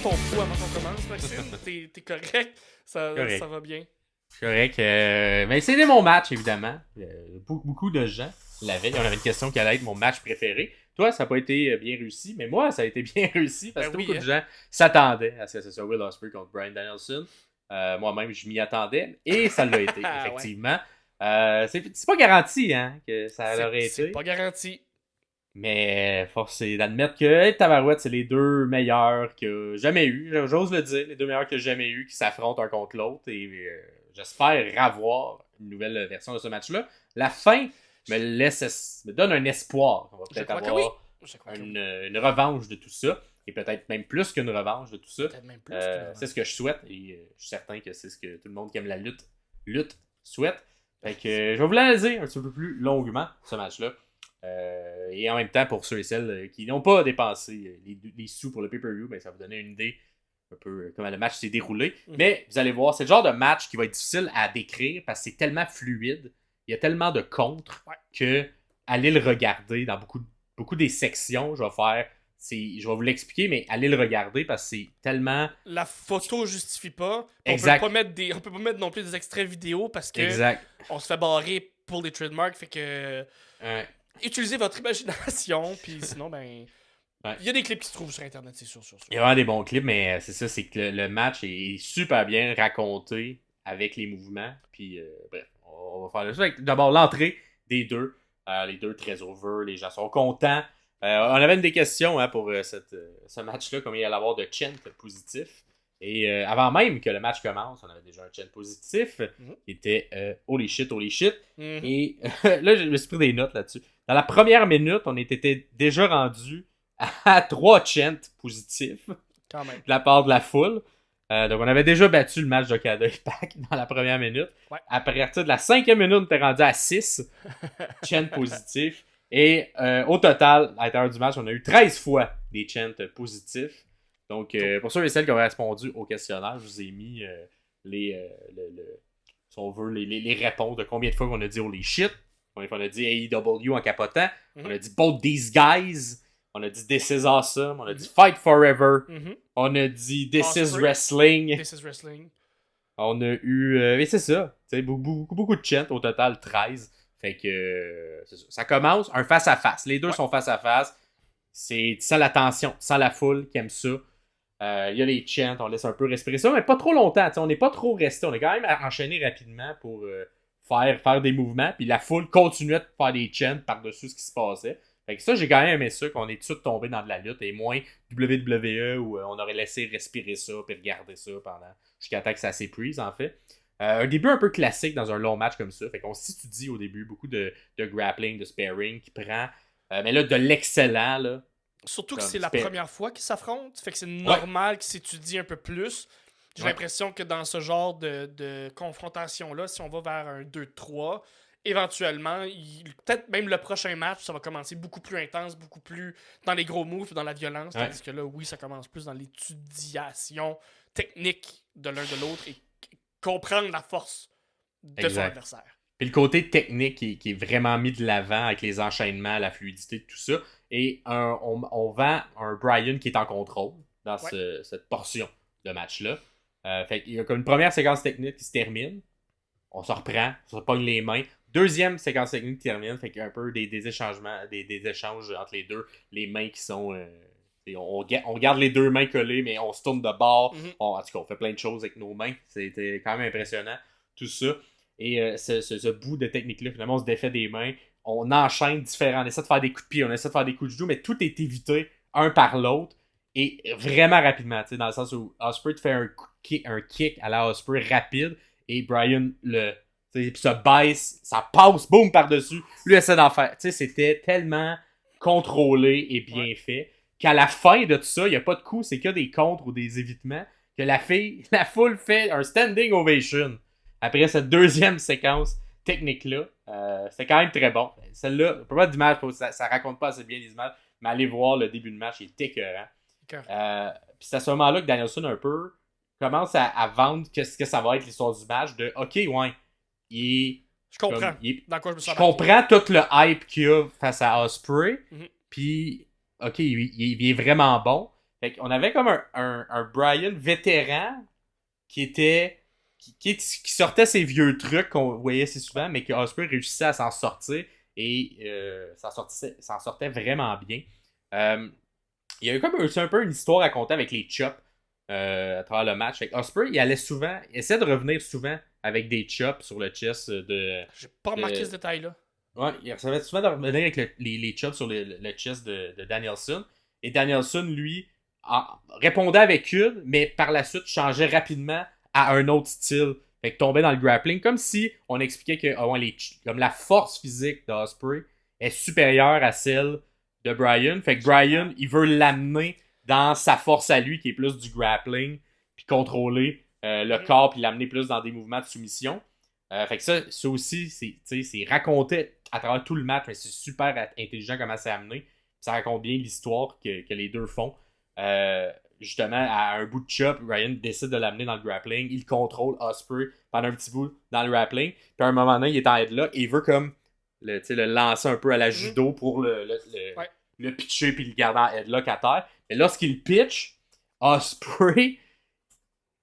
ton pouls avant qu'on commence, Maxime. T'es correct? Correct. Ça va bien. Correct. Mais c'était mon match, évidemment. Beaucoup de gens l'avaient. On avait une question qui allait être mon match préféré. Toi, ça n'a pas été bien réussi, mais moi, ça a été bien réussi parce que beaucoup de gens s'attendaient à ce que ce soit Will Ospreay contre Bryan Danielson. Moi-même, je m'y attendais et ça l'a été, effectivement. C'est pas garanti hein, que ça l'aurait été. C'est pas garanti. Mais force est d'admettre que Tabarouette, c'est les deux meilleurs que j'ai jamais eu. J'ose le dire, les deux meilleurs que j'ai jamais eu qui s'affrontent un contre l'autre. Et j'espère avoir une nouvelle version de ce match-là. La fin me donne un espoir. On va peut-être avoir une revanche de tout ça. Et peut-être même plus qu'une revanche de tout ça. C'est ce que je souhaite. Et je suis certain que c'est ce que tout le monde qui aime la lutte souhaite. Fait que je vais vous l'analyser un petit peu plus longuement, ce match-là. Et en même temps, pour ceux et celles qui n'ont pas dépensé les sous pour le pay-per-view, ben, ça va vous donner une idée un peu comment le match s'est déroulé. Mais vous allez voir, c'est le genre de match qui va être difficile à décrire parce que c'est tellement fluide, il y a tellement de contres que allez le regarder dans beaucoup des sections, je vais vous l'expliquer, mais allez le regarder parce que c'est tellement... La photo justifie pas. Exact. On peut pas mettre non plus des extraits vidéo parce que on se fait barrer pour les trademarks, fait que... Utilisez votre imagination, puis sinon, ben... Il y a des clips qui se trouvent sur Internet, c'est sûr. Il y a vraiment des bons clips, mais c'est ça, c'est que le match est super bien raconté avec les mouvements. Puis, bref, on va faire le jeu. D'abord, l'entrée des deux. Les deux très over, les gens sont contents. On avait une des questions pour ce match-là, combien il allait avoir de chants positifs. Et avant même que le match commence, on avait déjà un chant positif qui était holy shit. Et là, je me suis pris des notes là-dessus. Dans la première minute, on était déjà rendu à 3 chants positifs quand même de la part de la foule. Donc, on avait déjà battu le match d'Okada et Pac dans la première minute. Ouais. À partir de la 5e minute, on était rendu à 6 chants positifs. Et au total, à l'intérieur du match, on a eu 13 fois des chants positifs. Donc, pour ceux et celles qui ont répondu au questionnaire, je vous ai mis si on veut, les réponses de combien de fois on a dit holy shit. Combien de fois on a dit AEW en capotant. On a dit both these guys. On a dit This is awesome. On a dit Fight Forever. On a dit This is wrestling. On a eu... et c'est ça. Beaucoup de chants. Au total, 13. Fait que c'est ça. Ça commence un face-à-face. Les deux sont face-à-face. C'est sans la tension, sans la foule qui aime ça. Il y a les chants. On laisse un peu respirer ça, mais pas trop longtemps. On n'est pas trop resté. On est quand même enchaîné rapidement pour faire des mouvements. Puis la foule continuait de faire des chants par-dessus ce qui se passait. Fait que ça, j'ai quand même aimé ça, qu'on est tout de suite tombé dans de la lutte et moins WWE où on aurait laissé respirer ça puis regarder ça jusqu'à temps que ça s'épuise, en fait. Un début un peu classique dans un long match comme ça. Fait qu'on s'étudie au début beaucoup de grappling, de sparring qui prend. Mais là, de l'excellent, là. Surtout que c'est la première fois qu'ils s'affrontent. Fait que c'est normal qu'ils s'étudient un peu plus. J'ai l'impression que dans ce genre de confrontation-là, si on va vers un 2-3, éventuellement, peut-être même le prochain match, ça va commencer beaucoup plus intense, beaucoup plus dans les gros moves, dans la violence. Tandis que là, oui, ça commence plus dans l'étudiation technique de l'un de l'autre et comprendre la force de son adversaire. Puis le côté technique qui est vraiment mis de l'avant avec les enchaînements, la fluidité, tout ça. Et on vend un Bryan qui est en contrôle dans cette portion de match-là. Fait qu'il y a comme une première séquence technique qui se termine. On se reprend, on se pogne les mains. Deuxième séquence technique qui termine. Fait qu'il y a un peu des échangements, des échanges entre les deux. Les mains qui sont... on garde les deux mains collées, mais on se tourne de bord. En tout cas, on fait plein de choses avec nos mains. C'était quand même impressionnant, tout ça. Et ce bout de technique-là, finalement, on se défait des mains. On enchaîne différents. On essaie de faire des coups de pied, on essaie de faire des coups de genou, mais tout est évité un par l'autre. Et vraiment rapidement, dans le sens où Ospreay te fait un kick à la Ospreay rapide. Et Bryan se baisse, ça passe, boum, par-dessus. Lui essaie d'en faire. C'était tellement contrôlé et bien fait qu'à la fin de tout ça, il n'y a pas de coup, c'est que des contres ou des évitements. Que la foule fait un standing ovation. Après cette deuxième séquence technique-là, c'était quand même très bon. Celle-là, on peut pas d'image, ça raconte pas assez bien les images, mais allez voir le début de match, il est écœurant. Puis c'est à ce moment-là que Danielson un peu commence à vendre qu'est-ce que ça va être l'histoire du match de OK, je comprends. Dans quoi je me sens comprends tout le hype qu'il y a face à Ospreay. Puis OK, il est vraiment bon. Fait qu'on avait comme un Bryan vétéran qui sortait ses vieux trucs qu'on voyait si souvent, mais que Ospreay réussissait à s'en sortir et s'en sortait vraiment bien. Il y a eu comme un peu une histoire à raconter avec les chops à travers le match. Fait que Ospreay, il essayait de revenir souvent avec des chops sur le chest de. J'ai pas remarqué ce détail-là. Ouais, il essayait souvent de revenir avec les chops sur le chest de Danielson. Et Danielson, lui, répondait avec une, mais par la suite changeait rapidement à un autre style. Fait que tombait dans le grappling, comme si on expliquait que comme la force physique d'Ospreay est supérieure à celle de Bryan. Fait que Bryan, il veut l'amener dans sa force à lui, qui est plus du grappling, puis contrôler le corps, puis l'amener plus dans des mouvements de soumission. Fait que ça aussi, c'est raconté à travers tout le match, mais c'est super intelligent comment c'est amené. Ça raconte bien l'histoire que les deux font. Justement, à un bout de chop, Ryan décide de l'amener dans le grappling. Il contrôle Ospreay pendant un petit bout dans le grappling. Puis à un moment donné, il est en headlock et il veut comme le lancer un peu à la judo pour le pitcher puis le garder en headlock à terre. Mais lorsqu'il pitch, Ospreay,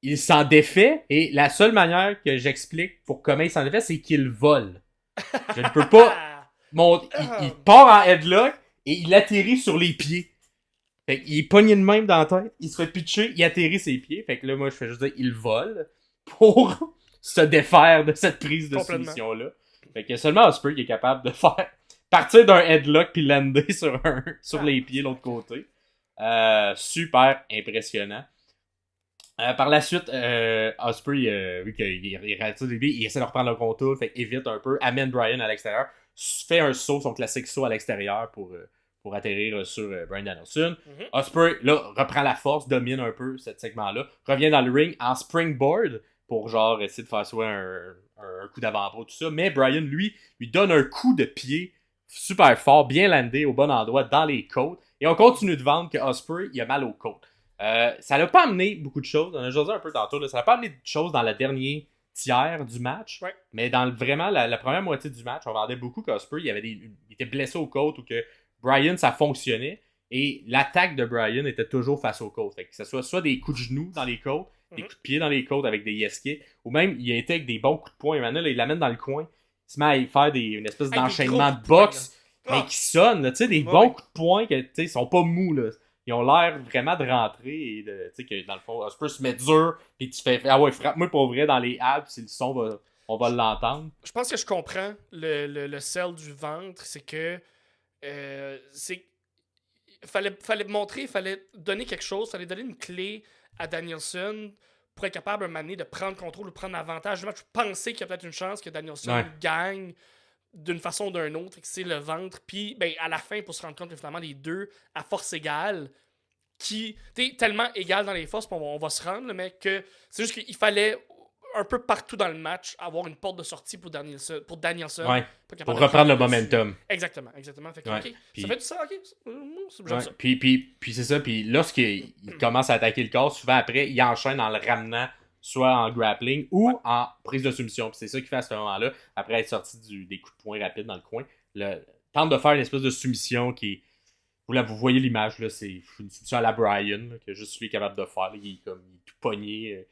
il s'en défait. Et la seule manière que j'explique pour comment il s'en défait, c'est qu'il vole. Je ne peux pas monter. Il part en headlock et il atterrit sur les pieds. Fait qu'il est pogné de même dans la tête, il se fait pitcher, il atterrit ses pieds. Fait que là, moi, je fais juste dire, il vole pour se défaire de cette prise de soumission-là. Fait que seulement Ospreay qui est capable de faire partir d'un headlock puis lander sur les pieds de l'autre côté. Super impressionnant. Par la suite, Ospreay, vu qu'il essaie de reprendre le contour, fait évite un peu, amène Bryan à l'extérieur, fait un saut, son classique saut à l'extérieur pour atterrir sur Bryan Danielson. Ospreay, là, reprend la force, domine un peu ce segment-là, revient dans le ring en springboard pour genre essayer de faire soit un coup d'avant-bras, tout ça. Mais Bryan, lui donne un coup de pied super fort, bien landé au bon endroit dans les côtes. Et on continue de vendre que Ospreay, il a mal aux côtes. Ça n'a pas amené beaucoup de choses. On a déjà dit un peu tantôt. Là, ça n'a pas amené de choses dans le dernier tiers du match. Ouais. Mais dans vraiment la première moitié du match, on vendait beaucoup qu'Ospreay, il était blessé aux côtes ou que Bryan, ça fonctionnait. Et l'attaque de Bryan était toujours face aux côtes. Fait que ce soit des coups de genoux dans les côtes, des coups de pied dans les côtes avec des yes kicks, ou même il a été avec des bons coups de poing. Et maintenant, là, il l'amène dans le coin. Il se met à faire une espèce d'enchaînement de boxe, mais qui sonne. Tu sais, des bons coups de poing qui ne sont pas mous. Là. Ils ont l'air vraiment de rentrer. Et tu sais, que dans le fond, Ospreay se met dur, puis tu fais ah ouais, frappe-moi pour vrai dans les abs, si le son on va l'entendre. Je pense que je comprends le sel du ventre. C'est que. Fallait montrer, il fallait donner quelque chose, il fallait donner une clé à Danielson pour être capable un moment donné de prendre contrôle ou prendre avantage du match. Penser qu'il y a peut-être une chance que Danielson gagne d'une façon ou d'une autre, que c'est le ventre. Puis ben, à la fin, pour se rendre compte que finalement les deux, à force égale, qui t'es tellement égal dans les forces, on va se rendre, mais que c'est juste qu'il fallait un peu partout dans le match avoir une porte de sortie pour Danielson. Ouais, pour reprendre le momentum. Exactement. Fait que, OK, puis, ça fait du ça, OK. Ouais, ça. Puis c'est ça. Puis lorsqu'il commence à attaquer le corps, souvent après, il enchaîne en le ramenant soit en grappling ou en prise de soumission. Puis c'est ça qu'il fait à ce moment-là, après être sorti des coups de poing rapides dans le coin. Tente de faire une espèce de soumission qui est. Vous voyez l'image, là, c'est une soumission à la Bryan, là, que juste lui est capable de faire. Là, il est tout pogné.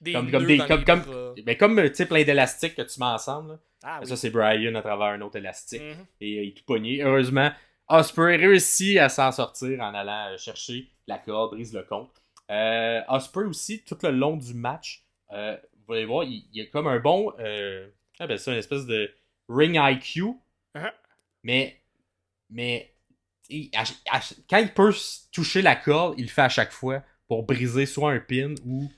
Comme plein d'élastiques que tu mets ensemble. Là. Ah, oui. Ça, c'est Bryan à travers un autre élastique. Et il est tout pogné. Heureusement, Ospreay réussit à s'en sortir en allant chercher la corde, brise le compte. Ospreay aussi, tout le long du match, vous allez voir, il y a comme un bon. C'est une espèce de ring IQ. Mais quand il peut toucher la corde, il le fait à chaque fois pour briser soit un pin ou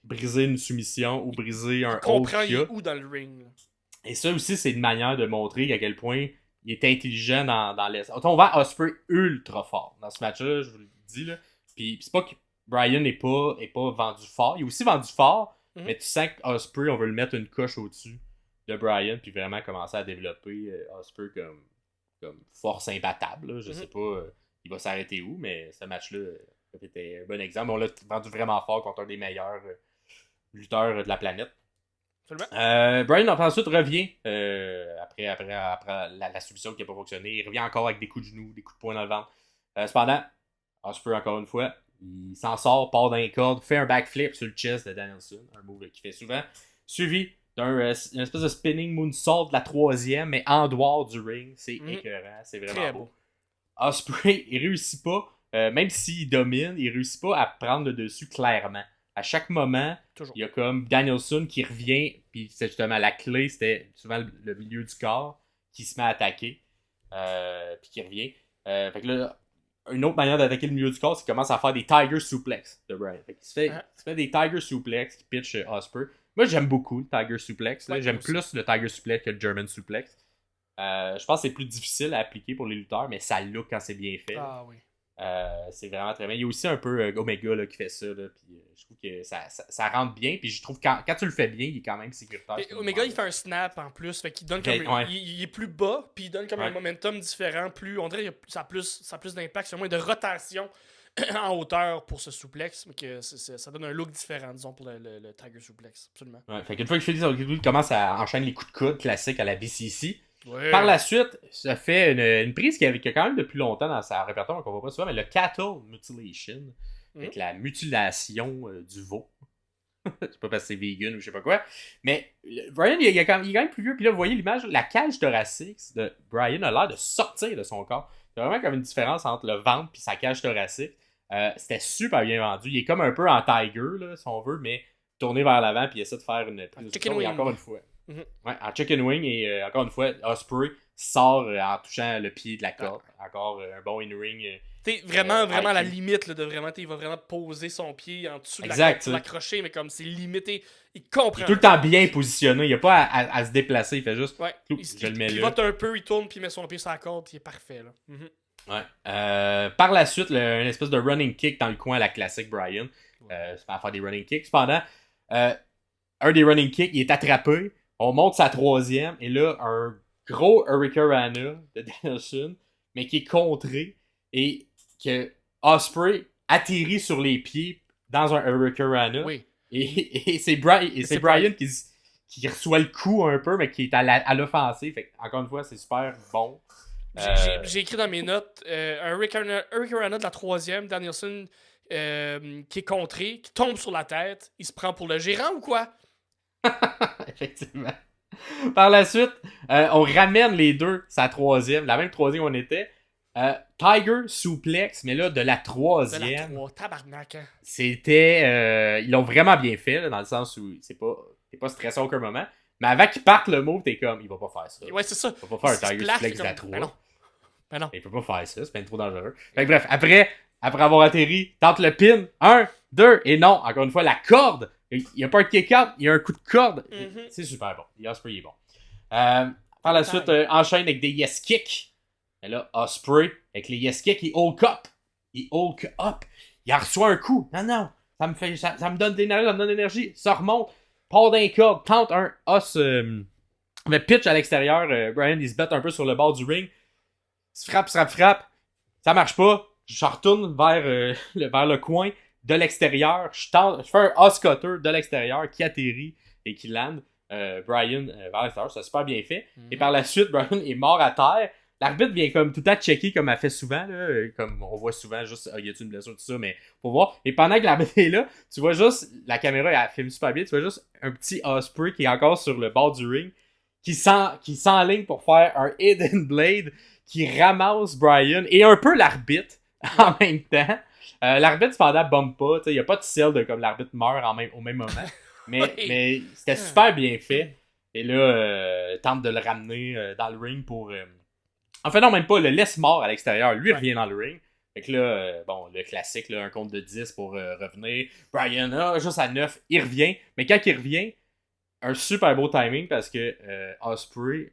briser une soumission ou briser un hold. Il comprend il est où dans le ring. Et ça aussi, c'est une manière de montrer à quel point il est intelligent dans les... On voit Ospreay ultra fort dans ce match-là, je vous le dis. Là. Puis c'est pas que Bryan n'est pas vendu fort. Il est aussi vendu fort, mais tu sens qu'Ospreay, on veut le mettre une coche au-dessus de Bryan puis vraiment commencer à développer Ospreay comme force imbattable. Là. Je sais pas, il va s'arrêter où, mais ce match-là c'était un bon exemple. On l'a vendu vraiment fort contre un des meilleurs lutteurs de la planète. Bryan ensuite revient après la submission qui n'a pas fonctionné. Il revient encore avec des coups de genoux, des coups de poing dans le ventre. Cependant, Ospreay, encore une fois, il s'en sort, part d'un corde, fait un backflip sur le chest de Danielson, un move qu'il fait souvent, suivi d'une espèce de spinning moonsault de la troisième, mais en dehors du ring. C'est écœurant, c'est vraiment beau. Ospreay, il réussit pas, même s'il domine, il réussit pas à prendre le dessus clairement. À chaque moment, il y a comme Danielson qui revient, puis c'est justement la clé, c'était souvent le milieu du corps qui se met à attaquer, puis qui revient. Fait que là, une autre manière d'attaquer le milieu du corps, c'est qu'il commence à faire des Tiger Suplex de Bryan. Fait qu'il se fait des Tiger Suplex qui pitch Ospreay. Moi, j'aime beaucoup le Tiger Suplex. Ouais, j'aime plus le Tiger Suplex que le German Suplex. Je pense que c'est plus difficile à appliquer pour les lutteurs, mais ça look quand c'est bien fait. Ah oui. C'est vraiment très bien. Il y a aussi un peu Omega là, qui fait ça. Là, puis, je trouve que ça rentre bien. Puis je trouve que quand tu le fais bien, il est quand même sécuritaire. Et Omega, il fait un snap en plus. Fait qu'il donne comme il est plus bas. Puis il donne comme un momentum différent. On dirait que ça a plus d'impact. C'est moins de rotation en hauteur pour ce souplex. Mais que ça donne un look différent, disons, pour le Tiger Suplex. Absolument. Ouais, fait qu'une fois que je fais ça, il commence à enchaîner les coups de coude classiques à la BCC. Ouais. Par la suite, ça fait une prise qui a quand même depuis longtemps dans sa répertoire, qu'on voit pas souvent, mais le Cattle Mutilation, avec la mutilation du veau. C'est pas parce que c'est vegan ou je sais pas quoi. Mais Bryan, il est quand même plus vieux. Puis là, vous voyez l'image, la cage thoracique de Bryan a l'air de sortir de son corps. Il y a vraiment comme une différence entre le ventre et sa cage thoracique. C'était super bien vendu. Il est comme un peu en Tiger, là, si on veut, mais tourné vers l'avant puis il essaie de faire une prise de son. Et encore une fois. Ouais, en chicken wing et encore une fois, Ospreay sort en touchant le pied de la corde. Encore un bon in-ring. T'es vraiment à la limite là, de vraiment, il va vraiment poser son pied en dessous de la corde pour l'accrocher, mais comme c'est limité, il comprend. Il est tout le temps bien positionné, il n'a pas à se déplacer, il fait juste. Ouais. Je le mets là. Il pivote un peu, il tourne puis il met son pied sur la corde, il est parfait là. Ouais. Par la suite, une espèce de running kick dans le coin à la classique Bryan. C'est pas à faire des running kicks. Cependant, un des running kicks, il est attrapé. On monte sa troisième, et là, un gros Hurricanrana de Danielson, mais qui est contré, et que Ospreay atterrit sur les pieds dans un Hurricanrana. Oui. Et c'est Bryan qui reçoit le coup un peu, mais qui est à l'offensive. Fait encore une fois, c'est super bon. J'ai écrit dans mes notes un Hurricanrana de la troisième, Danielson qui est contré, qui tombe sur la tête, il se prend pour le gérant ou quoi? Effectivement. Par la suite, on ramène les deux, sa troisième, la même troisième où on était. Tiger Suplex, mais là, de la troisième. De la tabarnak. Hein. C'était. Ils l'ont vraiment bien fait, là, dans le sens où t'es pas stressé à aucun moment. Mais avant qu'il parte le move, t'es comme, il va pas faire ça. Ouais, c'est ça. Il va pas faire un Tiger Suplex de la 3. Ben non. Il peut pas faire ça, c'est bien trop dangereux. Fait que bref, après avoir atterri, tente le pin. 1, 2, et non, encore une fois, la corde. Il n'y a pas un kick-out, il y a un coup de corde. C'est super bon. Ospreay est bon. Par la suite, enchaîne avec des yes kicks. Et là, Ospreay, avec les yes kicks, il hulk up. Il en reçoit un coup. Non. Ça me donne de l'énergie. Ça remonte. Part d'un corde. Tente un os. Mais pitch à l'extérieur. Bryan, il se bat un peu sur le bord du ring. Se frappe. Ça marche pas. Je retourne vers le coin de l'extérieur. Je fais un os cutter de l'extérieur qui atterrit et qui lande Bryan vers l'extérieur. C'est super bien fait. Et par la suite, Bryan est mort à terre. L'arbitre vient comme tout le temps checker comme elle fait souvent. Là, comme on voit souvent juste y a-t-il une blessure, tout ça, mais pour voir. Et pendant que l'arbitre est là, tu vois juste, la caméra elle filme super bien, tu vois juste un petit Ospreay qui est encore sur le bord du ring, qui s'enligne pour faire un Hidden Blade, qui ramasse Bryan et un peu l'arbitre en même temps. L'arbitre cependant bombe pas, il n'y a pas de sel de comme l'arbitre meurt au même moment. Mais c'était super bien fait. Et là, tente de le ramener dans le ring pour. En fait, non, même pas, le laisse mort à l'extérieur. Lui revient dans le ring. Fait que là, le classique, là, un compte de 10 pour revenir. Bryan, juste à 9, il revient. Mais quand il revient, un super beau timing parce que Ospreay,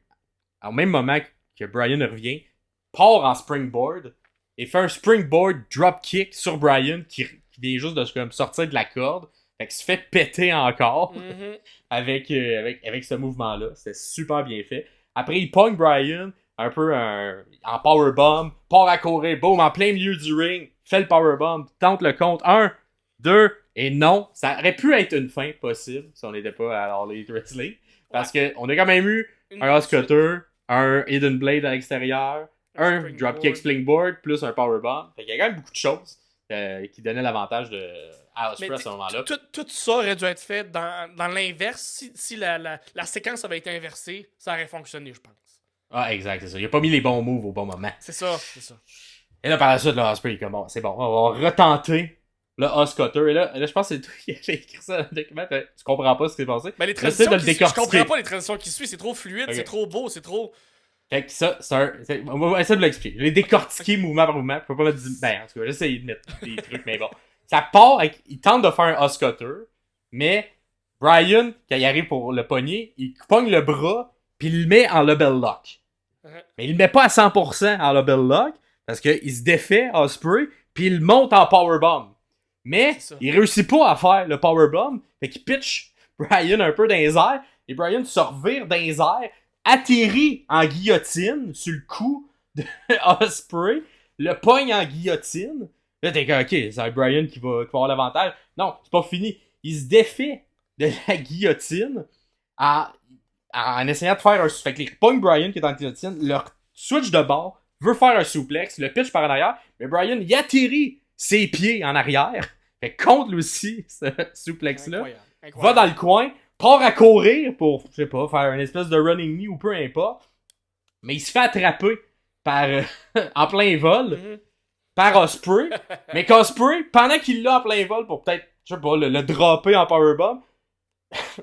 au même moment que Bryan revient, part en springboard et fait un springboard dropkick sur Bryan qui vient juste de sortir de la corde. Fait qu'il se fait péter encore avec ce mouvement-là. C'était super bien fait. Après, il pogne Bryan un peu en powerbomb, part à courir, boum, en plein milieu du ring, fait le powerbomb, tente le compte. 1, 2, et non. Ça aurait pu être une fin possible si on n'était pas à All Elite Wrestling. Parce qu'on a quand même eu un House Cutter, un Hidden Blade à l'extérieur, un Dropkick Springboard, plus un powerbomb. Fait qu'il y a quand même beaucoup de choses. qui donnait l'avantage à Ospreay à ce moment-là. Tout ça aurait dû être fait dans l'inverse. Si la séquence avait été inversée, ça aurait fonctionné, je pense. Ah, exact, c'est ça. Il a pas mis les bons moves au bon moment. C'est ça. Et là, par la suite, là, Ospreay est comme, bon, c'est bon, on va retenter le Oscutter. Et là, je pense que c'est toi qui avais écrit ça dans le document. Tu comprends pas ce qui s'est passé. Mais les transitions je comprends pas les transitions qui suivent. C'est trop fluide, c'est trop beau, c'est trop... Fait que ça, on va essayer de l'expliquer. Je l'ai décortiqué mouvement par mouvement. Je peux pas mettre du... Ben, en tout cas, j'essaie de mettre des trucs, mais bon. Ça part avec... Il tente de faire un Oscutter, mais Bryan, quand il arrive pour le pogner, il pogne le bras, puis il le met en Lebel Lock. Mais il le met pas à 100% en Lebel Lock, parce qu'il se défait, Ospreay, puis il monte en Powerbomb. Mais il réussit pas à faire le Powerbomb, fait qu'il pitch Bryan un peu dans les airs, et Bryan se revire dans les airs, atterrit en guillotine sur le cou de Ospreay, le pogne en guillotine. Là, t'es comme, ok, c'est Bryan qui va avoir l'avantage. Non, c'est pas fini. Il se défait de la guillotine en essayant de faire un... Fait qu'il pogne Bryan qui est en guillotine, leur switch de bord, veut faire un suplex, le pitch par en arrière, mais Bryan, il atterrit ses pieds en arrière. Fait contre lui aussi, ce suplex-là. Incroyable. Va dans le coin, part à courir pour, je sais pas, faire une espèce de running knee ou peu importe. Mais il se fait attraper par en plein vol par Ospreay. Mais qu'Ospreay, pendant qu'il l'a en plein vol pour peut-être, je sais pas, le dropper en powerbomb,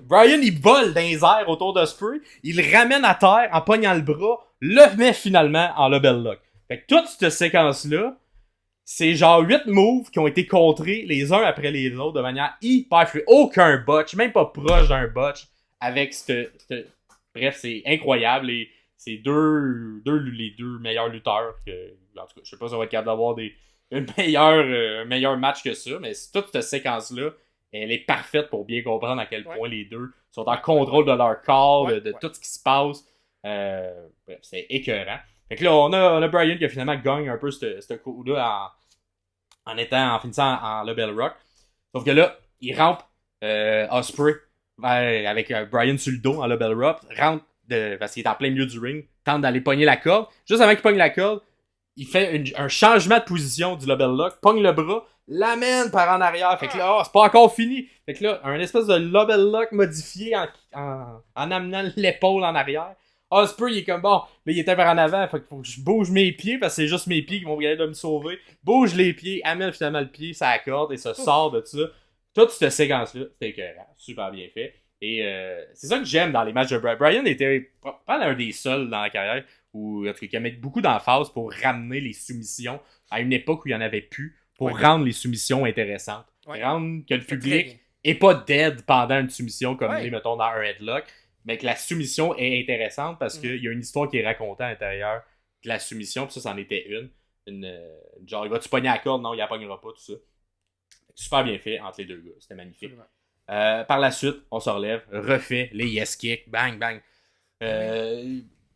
Bryan, il vole dans les airs autour d'Ospreay, il le ramène à terre en pognant le bras, le met finalement en Lebel Lock. Fait que toute cette séquence-là, c'est genre 8 moves qui ont été contrés les uns après les autres de manière hyper fluide. Aucun botch, même pas proche d'un botch avec Bref, c'est incroyable. Et c'est les deux meilleurs lutteurs. En tout cas, je sais pas si on va être capable d'avoir un meilleur match que ça, mais toute cette séquence-là, elle est parfaite pour bien comprendre à quel point les deux sont en contrôle de leur corps, de tout ce qui se passe. Bref, c'est écœurant. Fait que là, on a Bryan qui a finalement gagné un peu ce coup-là en finissant en Lebel Rock. Sauf que là, il rampe Ospreay avec Bryan sur le dos en Lebel Rock, rentre parce qu'il est en plein milieu du ring, tente d'aller pogner la corde. Juste avant qu'il pogne la corde, il fait un changement de position du Lebel Lock, pogne le bras, l'amène par en arrière. Fait que là, c'est pas encore fini. Fait que là, un espèce de Lebel Lock modifié en amenant l'épaule en arrière. Ospreay, il est comme, bon, là, il était par en avant, fait qu'il faut que je bouge mes pieds, parce que c'est juste mes pieds qui vont regarder de me sauver. Bouge les pieds, amène finalement le pied, ça accorde, et ça sort de ça. Toute cette séquence-là, c'était écœurant, super bien fait. Et c'est ça que j'aime dans les matchs de Bryan. Bryan était pas un des seuls dans la carrière, en tout cas, qui a mis beaucoup d'emphase pour ramener les soumissions à une époque où il n'y en avait plus, pour rendre les soumissions intéressantes. Rendre que le public est pas dead pendant une soumission, comme mettons dans un headlock. Mais que la soumission est intéressante parce qu'il y a une histoire qui est racontée à l'intérieur de la soumission, puis ça, c'en était une. Genre, il va-tu pogner à la corde? Non, il la pognera pas, tout ça. Super bien fait entre les deux gars, c'était magnifique. Par la suite, on se relève, refait les yes kicks, bang, bang.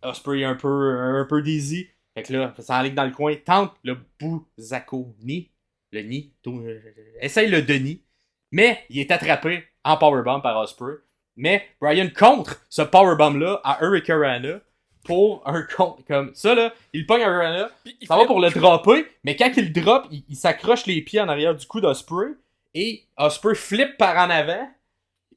Ospreay un peu dizzy. Fait que là, ça enligne dans le coin, tente le Buzako Ni. Le Ni. Essaye le Denis. Mais il est attrapé en powerbomb par Ospreay. Mais Bryan contre ce powerbomb-là à Hurricanrana pour un compte comme ça, là. Il pogne Hurricanrana, ça va pour le dropper, mais quand il le drop, il s'accroche les pieds en arrière du cou d'Ospreay, et Ospreay flippe par en avant,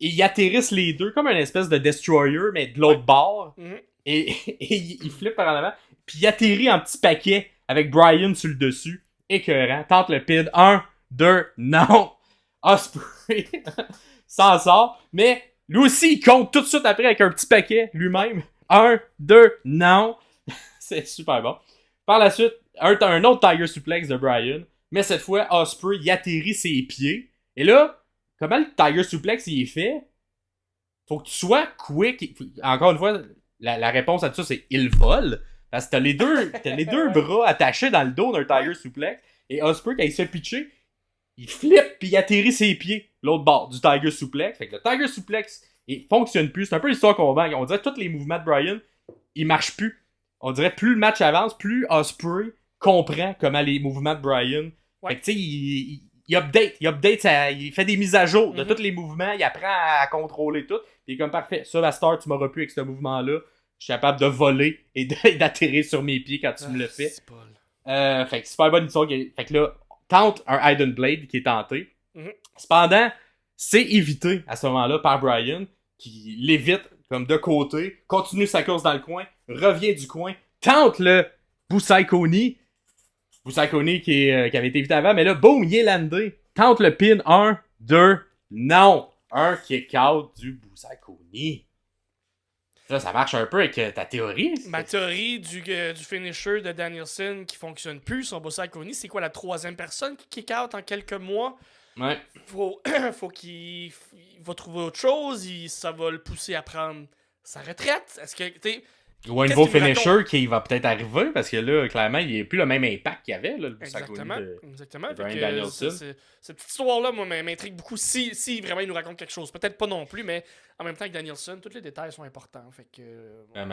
et ils atterrissent les deux comme une espèce de destroyer, mais de l'autre bord, et il flippe par en avant, puis il atterrit en petit paquet avec Bryan sur le dessus, écœurant, tente le pin, 1, 2, non! Ospreay s'en sort, mais lui aussi, il compte tout de suite après avec un petit paquet, lui-même. 1, 2, non. C'est super bon. Par la suite, un autre Tiger Suplex de Bryan. Mais cette fois, Ospreay, il atterrit ses pieds. Et là, comment le Tiger Suplex il est fait? Faut que tu sois quick. Encore une fois, la réponse à tout ça, c'est il vole. Parce que t'as les deux bras attachés dans le dos d'un Tiger Suplex. Et Ospreay, quand il se fait pitcher, il flippe puis il atterrit ses pieds l'autre bord du Tiger Suplex. Fait que le Tiger Suplex, il fonctionne plus. C'est un peu l'histoire qu'on vend. On dirait que tous les mouvements de Bryan, ils marchent plus. On dirait plus le match avance, plus Ospreay comprend comment les mouvements de Bryan. Fait que tu sais, il update, il fait des mises à jour de tous les mouvements, il apprend à contrôler tout. Puis il est comme parfait. Ça, la star, tu m'auras plus avec ce mouvement-là. Je suis capable de voler et d'atterrir sur mes pieds quand tu me le fais. Fait que super bonne histoire. Fait que là, tente un Hidden Blade qui est tenté. Cependant, c'est évité à ce moment-là par Bryan, qui l'évite comme de côté, continue sa course dans le coin, revient du coin, tente le Busai Koni. Busai Koni qui avait été évité avant, mais là, boum, il est landé. Tente le pin, 1, 2, non. Un kick-out du Busai Koni. Ça marche un peu avec ta théorie. Ma théorie du finisher de Danielson qui fonctionne plus, son Busai Koni, c'est quoi la troisième personne qui kick-out en quelques mois? Ouais. Faut qu'il va trouver autre chose, ça va le pousser à prendre sa retraite. Est-ce que, ou un nouveau finisher qui va peut-être arriver, parce que là, clairement, il n'y a plus le même impact qu'il y avait, là, le Exactement. de Bryan Danielson. Cette petite histoire-là, moi, m'intrigue beaucoup. Si vraiment il nous raconte quelque chose. Peut-être pas non plus, mais en même temps que Danielson, tous les détails sont importants. Fait que là,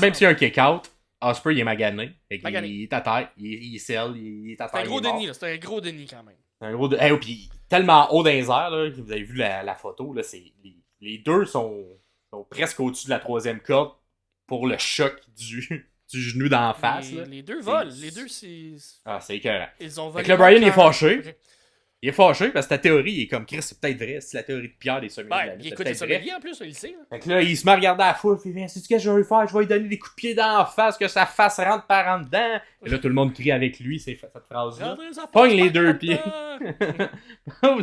même s'il y a un kick-out, Ospreay il est magané. Il est à terre, il scelle, il est à terre. C'est un gros déni, là. C'est un gros déni quand même. Un gros puis tellement haut dans les airs, là, vous avez vu la photo, là, les deux sont presque au-dessus de la troisième corde pour le choc du genou d'en face. Les deux volent. Les deux, c'est... Ah, c'est écœurant. Ils ont volé. Fait que là, Bryan est fâché. Okay. Il est fâché parce que ta théorie, il est comme Chris, c'est peut-être vrai. C'est la théorie de Pierre des sommeliers. Ouais, il écoute les sommeliers en plus, il le sait. Là. Fait que là, il se met à regarder à la foule. Il fait, c'est ce que je vais faire. Je vais lui donner des coups de pied dans la face, que sa face rentre par en dedans. Et là, tout le monde crie avec lui cette phrase-là. Pogne les deux pieds.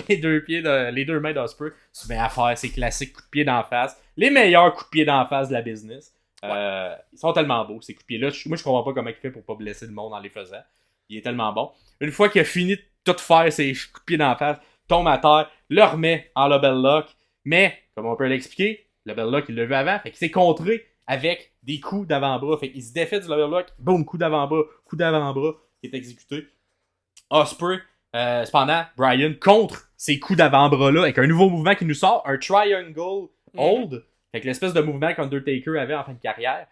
les deux pieds, les deux mains d'Ospreay. Se met à faire ses classiques coups de pied dans la face. Les meilleurs coups de pied dans la face de la business. Ils sont tellement beaux, ces coups de pied-là. Moi, je comprends pas comment il fait pour pas blesser le monde en les faisant. Il est tellement bon. Une fois qu'il a fini de tout faire, ses coups de pied dans la face, tombe à terre, le remet en Lobel Lock. Mais, comme on peut l'expliquer, le Lobel Lock, il l'a vu avant. Fait qu'il s'est contré avec des coups d'avant-bras. Fait qu'il se défait du Lobel Lock. Boum, coup d'avant-bras qui est exécuté. Ospreay, cependant, Bryan contre ces coups d'avant-bras-là avec un nouveau mouvement qui nous sort, un Triangle Hold. Fait que l'espèce de mouvement qu'Undertaker avait en fin de carrière,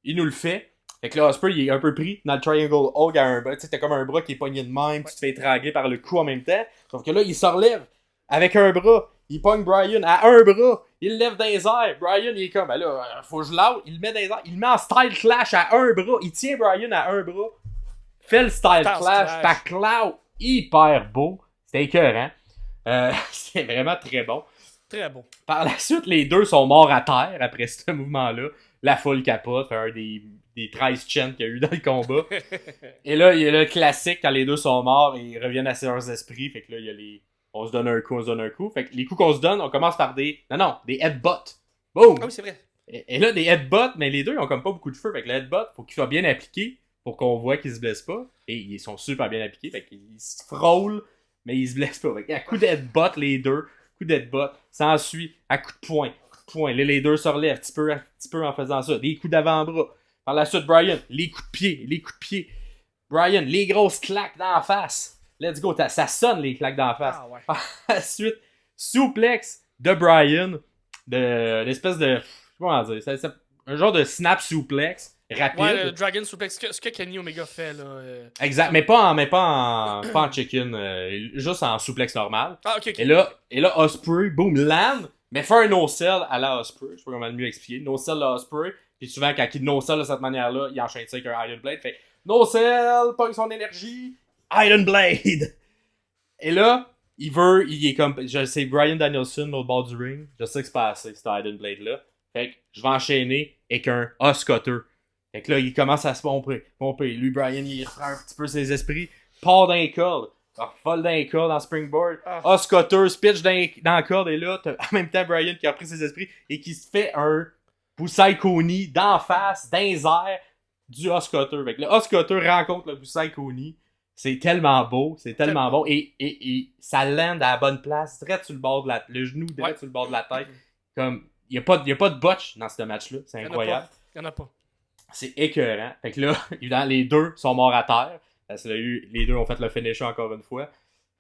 il nous le fait. Fait que là, Ospreay, il est un peu pris dans le Triangle Hold à un bras. Tu sais, t'as comme un bras qui est pogné de même, puis tu te fais étrangler par le cou en même temps. Sauf que là, il se relève avec un bras. Il pogne Bryan à un bras. Il le lève dans les airs. Bryan, il est comme, ben là, faut que je l'oute. Il le met dans les airs. Il le met en style clash à un bras. Il tient Bryan à un bras. Fait le style clash. Par cloud. Hyper beau. C'était écœurant. C'est vraiment très bon. Très bon. Par la suite, les deux sont morts à terre après ce mouvement-là. La foule capote. Un des 13 chants qu'il y a eu dans le combat. Et là, il y a le classique quand les deux sont morts et ils reviennent à leurs esprits. Fait que là, il y a les... On se donne un coup, Fait que les coups qu'on se donne, on commence par des headbutts. Boom! Ah oui, c'est vrai. Et là, des headbutts, mais les deux, ils ont comme pas beaucoup de feu. Fait que le headbutt, faut qu'il soit bien appliqué pour qu'on voit qu'ils se blessent pas. Et ils sont super bien appliqués. Fait qu'ils se frôlent, mais ils se blessent pas. Fait qu'à coup d'headbutt, les deux, coup d'headbutt, ça ensuite à coup de poing. Là, les deux se relèvent petit peu en faisant ça. Des coups d'avant-bras. Par la suite, Bryan, les coups de pied. Bryan, les grosses claques dans la face. Let's go, ça sonne les claques dans la face. Ah ouais. Par la suite, souplex de Bryan, l'espèce de, comment dire, c'est un genre de snap souplex rapide. Ouais, le Dragon Suplex, ce que Kenny Omega fait là. Exact, mais pas en chicken, juste en souplex normal. Ah ok. Et là, Ospreay, boom, land, mais fait un no-sell à la Ospreay. Je sais pas comment le mieux expliquer. No-sell à Ospreay. Puis souvent, quand il no-sell de cette manière-là, il enchaîne ça avec un Iron Blade. Fait no-sell, pogne son énergie, Iron Blade. Et là, il est comme, je sais, Bryan Danielson, l'autre bord du ring. Je sais que c'est pas assez, cet Iron Blade-là. Fait que je vais enchaîner avec un Oscutter. Fait que là, il commence à se pomper. Lui, Bryan, il reprend un petit peu ses esprits. Part dans les cordes. Vole dans les cordes en springboard. Oscutter, pitch dans la corde. Et là, t'as en même temps Bryan qui a repris ses esprits et qui se fait un Busai Koni d'en face, dans les airs, du Oscutter. Fait que le Oscutter rencontre le Busai Koni. C'est tellement beau, c'est tellement bon. Et ça lande à la bonne place, direct sur le bord de le genou, direct sur le bord de la tête. Comme, il n'y a pas de botch dans ce match-là. C'est incroyable. Il n'y en a pas. C'est écœurant. Fait que là, évidemment, les deux sont morts à terre. Parce que les deux ont fait le finisher encore une fois.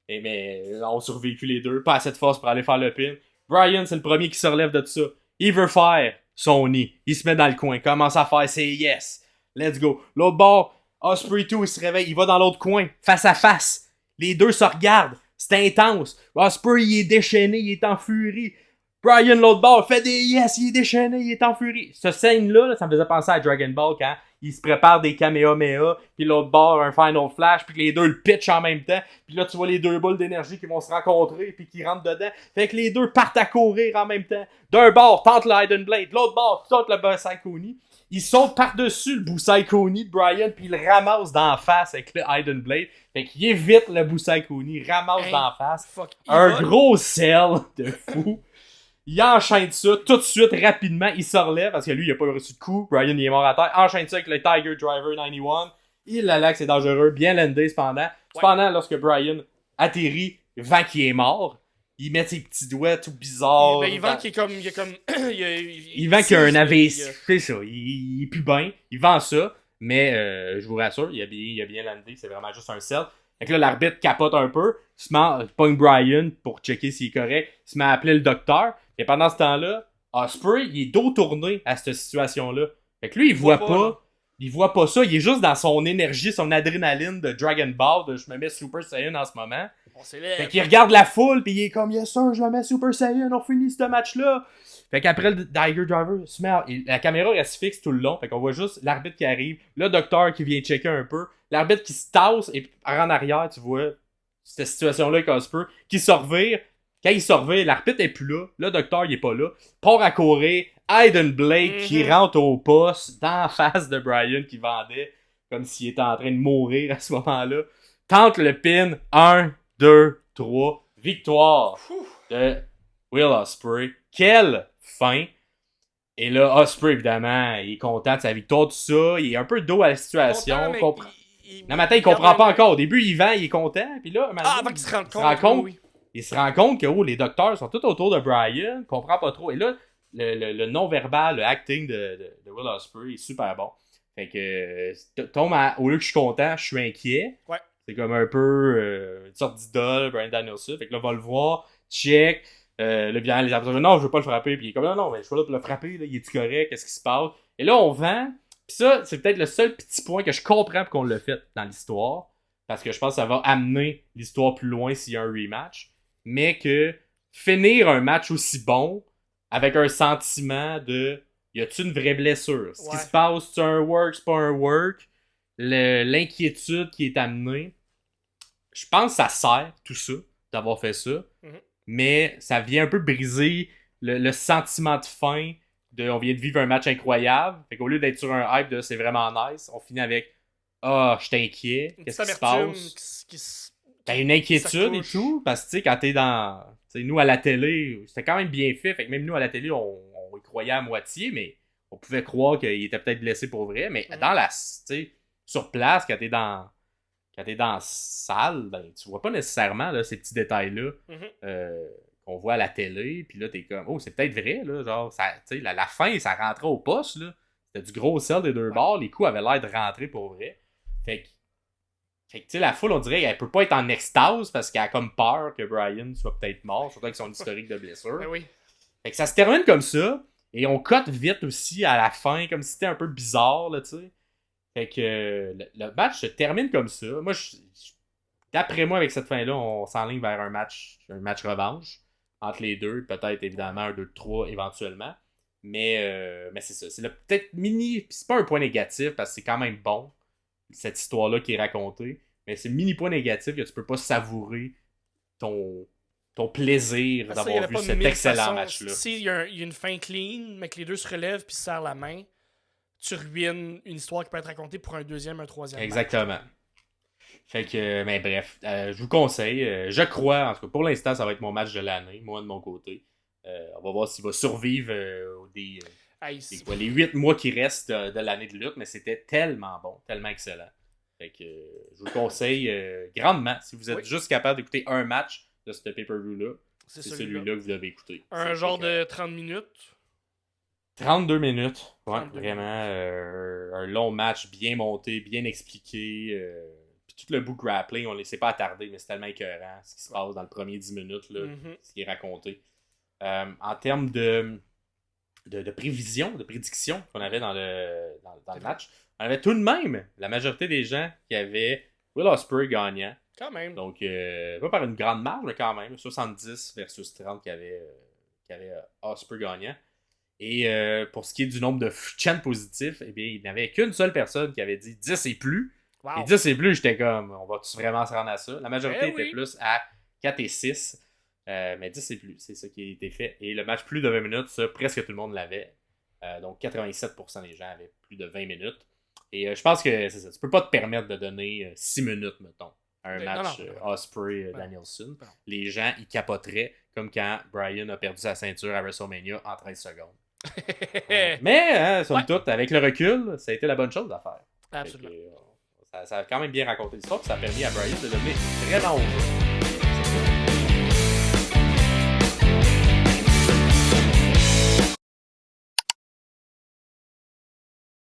Mais ont survécu les deux. Pas assez de force pour aller faire le pin. Bryan, c'est le premier qui se relève de tout ça. Il veut faire son nid. Il se met dans le coin. Commence à faire ses yes. Let's go. L'autre bord, Ospreay 2, il se réveille. Il va dans l'autre coin. Face à face. Les deux se regardent. C'est intense. Ospreay, il est déchaîné. Il est en furie. Bryan, l'autre bord, fait des yes. Il est déchaîné. Il est en furie. Cette scène-là, ça me faisait penser à Dragon Ball quand il se prépare des Kamehameha, puis l'autre bord, un Final Flash, puis que les deux le pitchent en même temps, puis là, tu vois les deux boules d'énergie qui vont se rencontrer, puis qui rentrent dedans. Fait que les deux partent à courir en même temps. D'un bord, tente le Hidden Blade, de l'autre bord, tente le Busai Kuni. Il saute par-dessus le Busai Kuni de Brian, puis il le ramasse d'en face avec le Hidden Blade. Fait qu'il évite le Busai Kuni, ramasse d'en face. Gros sell de fou. Il enchaîne ça tout de suite, rapidement. Il se relève parce que lui, il a pas reçu de coup. Brian, il est mort à terre. Enchaîne ça avec le Tiger Driver 91. Il a là que c'est dangereux. Bien landé, cependant. Ouais. Cependant, lorsque Brian atterrit, vent qu'il est mort, il met ses petits doigts tout bizarres. Il vend qu'il est comme... Il vend qu'il a un AVC. C'est ça. Il est plus bien. Il vend ça. Mais je vous rassure, il a bien landé. C'est vraiment juste un sell. Fait que là, l'arbitre capote un peu. Il se met, pogne Brian pour checker s'il est correct. Il se met à appeler le docteur. Et pendant ce temps-là, Ospreay, il est dos tourné à cette situation-là. Fait que lui, il voit pas ça. Il est juste dans son énergie, son adrénaline de Dragon Ball, de je me mets Super Saiyan en ce moment. Fait qu'il regarde la foule, pis il est comme, yes sir, je me mets Super Saiyan, on finit ce match-là. Fait qu'après, le Tiger Driver se met la caméra reste fixe tout le long. Fait qu'on voit juste l'arbitre qui arrive, le docteur qui vient checker un peu, l'arbitre qui se tasse, et en arrière, tu vois cette situation-là avec Ospreay, qui se revire. Quand il se revient, l'arbitre est plus là, le docteur il est pas là, part à courir, Hidden Blade qui rentre au poste, d'en face de Brian qui vendait, comme s'il était en train de mourir à ce moment-là. Tente le pin, 1, 2, 3, victoire de Will Ospreay. Quelle fin! Et là, Ospreay, évidemment, il est content de sa victoire, tout ça. Il est un peu dos à la situation. Non, mais attends, il comprend pas encore. Au début, il vend, il est content. Puis là, avant qu'il se rende compte. Oui. Il se rend compte que les docteurs sont tout autour de Brian, comprend pas trop. Et là, le non-verbal, le acting de Will Ospreay est super bon. Fait que, au lieu que je suis content, je suis inquiet. Ouais. C'est comme un peu une sorte d'idole, Bryan Danielson. Fait que là, on va le voir, check. Là, bien, les arbitres disent non, je veux pas le frapper. Puis il est comme non, mais je suis pas là pour le frapper. Là, il est-tu correct? Qu'est-ce qui se passe? Et là, on vend. Puis ça, c'est peut-être le seul petit point que je comprends pour qu'on l'a fait dans l'histoire. Parce que je pense que ça va amener l'histoire plus loin s'il y a un rematch. Mais que finir un match aussi bon avec un sentiment de y a-tu une vraie blessure? Ce qui se passe, c'est un work, c'est pas un work? L'inquiétude qui est amenée. Je pense que ça sert, tout ça, d'avoir fait ça. Mm-hmm. Mais ça vient un peu briser le sentiment de fin de on vient de vivre un match incroyable. Fait qu'au lieu d'être sur un hype de c'est vraiment nice, on finit avec je suis inquiet. Qu'est-ce qui se passe? T'as une inquiétude et tout, parce que tu sais, quand t'es dans. T'sais, nous à la télé, c'était quand même bien fait. Fait que même nous à la télé, on y croyait à moitié, mais on pouvait croire qu'il était peut-être blessé pour vrai. Mais dans la. T'sais, sur place, quand t'es dans la salle, ben, tu vois pas nécessairement là, ces petits détails-là qu'on voit à la télé. Puis là, t'es comme, c'est peut-être vrai, là. Genre, la fin, ça rentrait au poste, là. C'était du gros sel des deux bords. Les coups avaient l'air de rentrer pour vrai. Fait que, tu sais, la foule, on dirait qu'elle peut pas être en extase parce qu'elle a comme peur que Brian soit peut-être mort, surtout avec son historique de blessure. Ben oui. Fait que ça se termine comme ça. Et on cote vite aussi à la fin, comme si c'était un peu bizarre, là, tu sais. Fait que le match se termine comme ça. Moi, d'après moi, avec cette fin-là, on s'enligne vers un match revanche entre les deux. Peut-être, évidemment, un 2-3 éventuellement. Mais c'est ça. C'est peut-être mini... C'est pas un point négatif parce que c'est quand même bon, cette histoire-là qui est racontée. Mais c'est mini point négatif que tu peux pas savourer ton plaisir d'avoir vu cet excellent match-là. Si il y a une fin clean, mais que les deux se relèvent puis se serrent la main, tu ruines une histoire qui peut être racontée pour un deuxième, un troisième. Exactement. Match. Fait que, mais bref, je vous conseille. Je crois, en tout cas, pour l'instant, ça va être mon match de l'année, moi de mon côté. On va voir s'il va survivre les 8 mois qui restent de l'année de lutte, mais c'était tellement bon, tellement excellent. Fait que je vous conseille grandement, si vous êtes juste capable d'écouter un match de ce pay-per-view-là, c'est celui-là que vous devez écouter. Un genre de 30 minutes. 32 minutes, ouais, vraiment. Un long match bien monté, bien expliqué. Puis tout le bout grappling, on ne laissait pas attarder, mais c'est tellement écœurant ce qui se passe dans le premier 10 minutes, là, ce qui est raconté. En termes de prévision, de prédiction qu'on avait dans le match, on avait tout de même la majorité des gens qui avaient Will Ospreay gagnant. Quand même. Donc, pas par une grande marge, mais quand même. 70 versus 30 qui avait Ospreay gagnant. Et pour ce qui est du nombre de chants positifs, eh bien, il n'y avait qu'une seule personne qui avait dit 10 et plus. Wow. Et 10 et plus, j'étais comme, on va-tu vraiment se rendre à ça? La majorité était plus à 4 et 6. Mais 10 et plus, c'est ça qui a été fait. Et le match plus de 20 minutes, ça, presque tout le monde l'avait. Donc 87% des gens avaient plus de 20 minutes. Et je pense que c'est ça. Tu peux pas te permettre de donner 6 minutes, mettons, à un match Ospreay-Danielson. Les gens, ils capoteraient, comme quand Bryan a perdu sa ceinture à WrestleMania en 13 secondes. Mais, somme toute, avec le recul, ça a été la bonne chose à faire. Absolument. Ça a quand même bien raconté l'histoire, puis ça a permis à Bryan de devenir vraiment heureux.